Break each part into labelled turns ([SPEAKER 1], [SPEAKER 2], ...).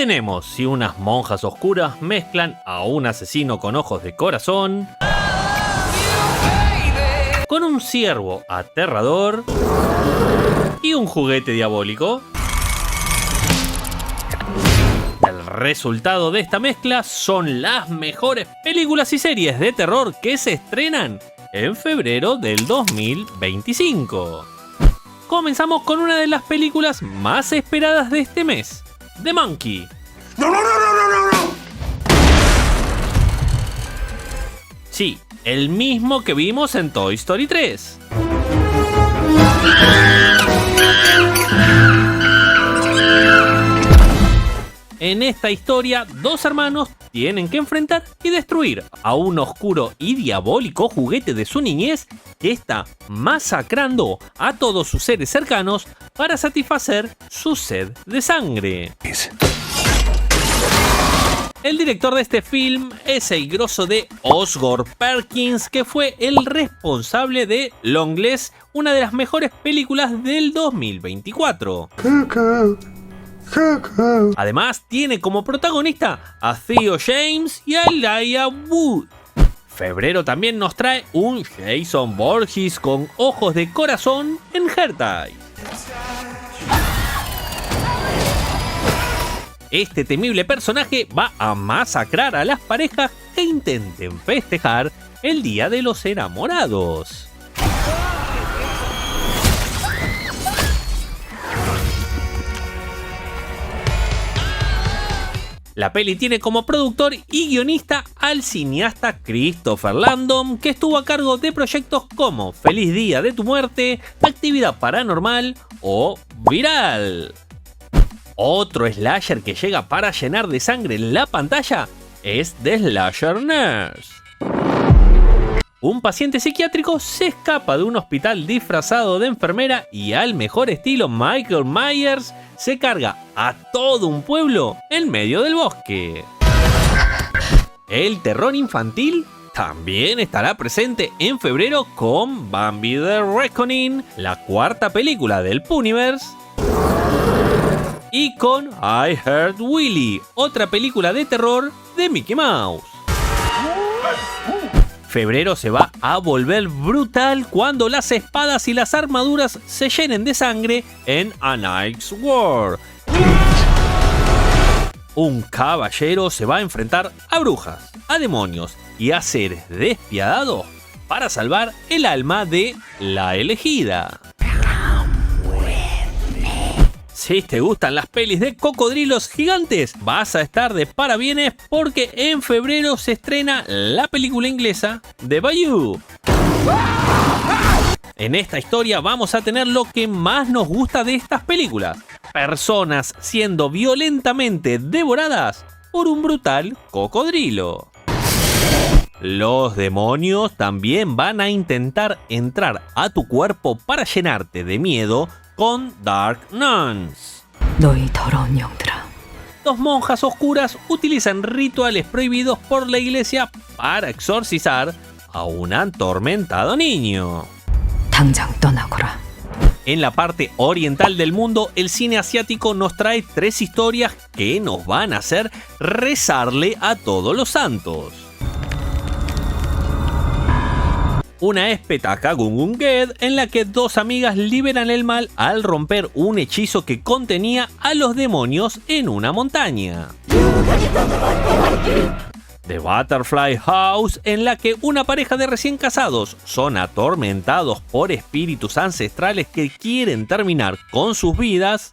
[SPEAKER 1] tenemos si unas monjas oscuras mezclan a un asesino con ojos de corazón con un ciervo aterrador y un juguete diabólico? El resultado de esta mezcla son las mejores películas y series de terror que se estrenan en febrero del 2025. Comenzamos con una de las películas más esperadas de este mes, The Monkey.
[SPEAKER 2] ¡No!
[SPEAKER 1] Sí, el mismo que vimos en Toy Story 3. En esta historia, dos hermanos tienen que enfrentar y destruir a un oscuro y diabólico juguete de su niñez que está masacrando a todos sus seres cercanos para satisfacer su sed de sangre. El director de este film es el grosso de Osgood Perkins, que fue el responsable de Longlegs, una de las mejores películas del 2024. Además, tiene como protagonista a Theo James y a Elijah Wood. Febrero también nos trae un Jason Voorhees con ojos de corazón en Hertie. Este temible personaje va a masacrar a las parejas que intenten festejar el Día de los Enamorados. La peli tiene como productor y guionista al cineasta Christopher Landon, que estuvo a cargo de proyectos como Feliz Día de tu Muerte, Actividad Paranormal o Viral. Otro slasher que llega para llenar de sangre la pantalla es The Slasher Nurse. Un paciente psiquiátrico se escapa de un hospital disfrazado de enfermera y al mejor estilo Michael Myers se carga a todo un pueblo en medio del bosque. El terror infantil también estará presente en febrero con Bambi The Reckoning, la cuarta película del Puniverse, y con I Heart Willy, otra película de terror de Mickey Mouse. Febrero se va a volver brutal cuando las espadas y las armaduras se llenen de sangre en A Knight's War. Un caballero se va a enfrentar a brujas, a demonios y a seres despiadados para salvar el alma de la elegida. Si te gustan las pelis de cocodrilos gigantes, vas a estar de parabienes porque en febrero se estrena la película inglesa The Bayou. En esta historia vamos a tener lo que más nos gusta de estas películas: personas siendo violentamente devoradas por un brutal cocodrilo. Los demonios también van a intentar entrar a tu cuerpo para llenarte de miedo con Dark Nuns. Dos monjas oscuras utilizan rituales prohibidos por la iglesia para exorcizar a un atormentado niño. En la parte oriental del mundo, el cine asiático nos trae tres historias que nos van a hacer rezarle a todos los santos. Una es Petaka Gungun Ged, en la que dos amigas liberan el mal al romper un hechizo que contenía a los demonios en una montaña. The Butterfly House, en la que una pareja de recién casados son atormentados por espíritus ancestrales que quieren terminar con sus vidas.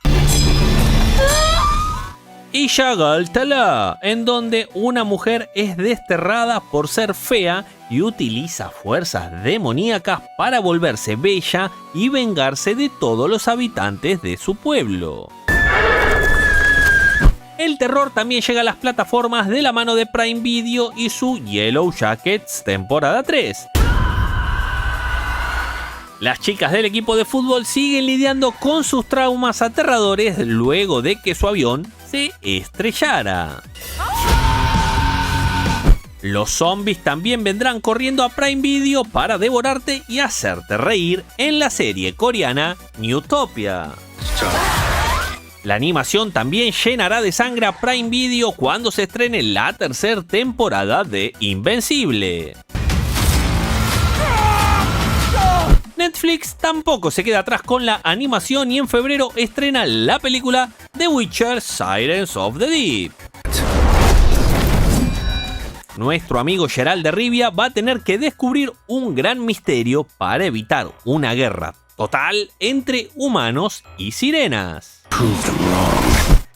[SPEAKER 1] Y Shagal Tala, en donde una mujer es desterrada por ser fea y utiliza fuerzas demoníacas para volverse bella y vengarse de todos los habitantes de su pueblo. El terror también llega a las plataformas de la mano de Prime Video y su Yellow Jackets temporada 3. Las chicas del equipo de fútbol siguen lidiando con sus traumas aterradores luego de que su avión se estrellara. Los zombies también vendrán corriendo a Prime Video para devorarte y hacerte reír en la serie coreana Newtopia. La animación también llenará de sangre a Prime Video cuando se estrene la tercera temporada de Invencible. Netflix tampoco se queda atrás con la animación y en febrero estrena la película The Witcher: Sirens of the Deep. Nuestro amigo Geralt de Rivia va a tener que descubrir un gran misterio para evitar una guerra total entre humanos y sirenas.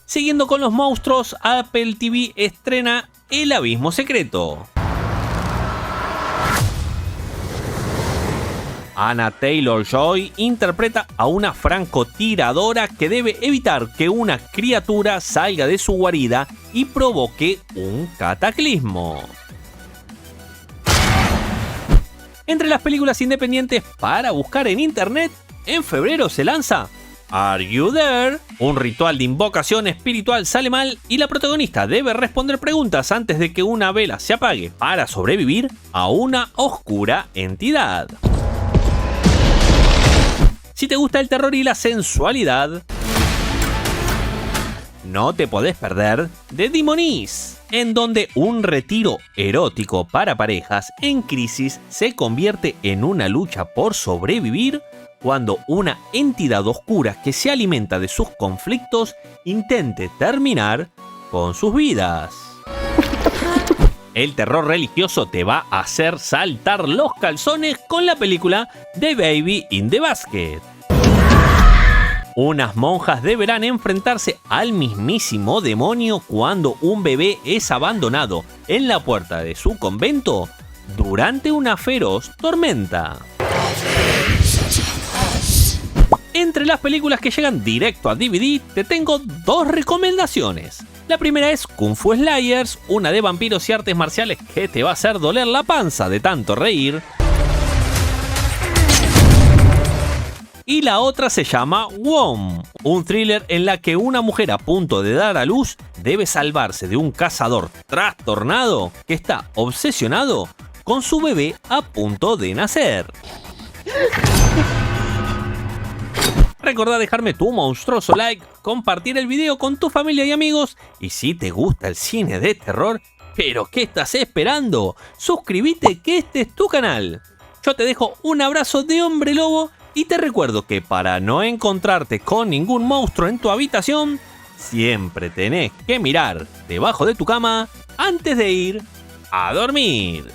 [SPEAKER 1] Siguiendo con los monstruos, Apple TV estrena El Abismo Secreto. Anna Taylor-Joy interpreta a una francotiradora que debe evitar que una criatura salga de su guarida y provoque un cataclismo. Entre las películas independientes para buscar en internet, en febrero se lanza Are You There? Un ritual de invocación espiritual sale mal y la protagonista debe responder preguntas antes de que una vela se apague para sobrevivir a una oscura entidad. Si te gusta el terror y la sensualidad, no te podés perder The Demoness, en donde un retiro erótico para parejas en crisis se convierte en una lucha por sobrevivir cuando una entidad oscura que se alimenta de sus conflictos intente terminar con sus vidas. El terror religioso te va a hacer saltar los calzones con la película The Baby in the Basket. Unas monjas deberán enfrentarse al mismísimo demonio cuando un bebé es abandonado en la puerta de su convento durante una feroz tormenta. Entre las películas que llegan directo a DVD te tengo dos recomendaciones. La primera es Kung Fu Slayers, una de vampiros y artes marciales que te va a hacer doler la panza de tanto reír. Y la otra se llama Womb, un thriller en la que una mujer a punto de dar a luz debe salvarse de un cazador trastornado que está obsesionado con su bebé a punto de nacer. Recordá dejarme tu monstruoso like, compartir el video con tu familia y amigos, y si te gusta el cine de terror, ¿pero qué estás esperando? Suscríbete, que este es tu canal. Yo te dejo un abrazo de hombre lobo y te recuerdo que para no encontrarte con ningún monstruo en tu habitación, siempre tenés que mirar debajo de tu cama antes de ir a dormir.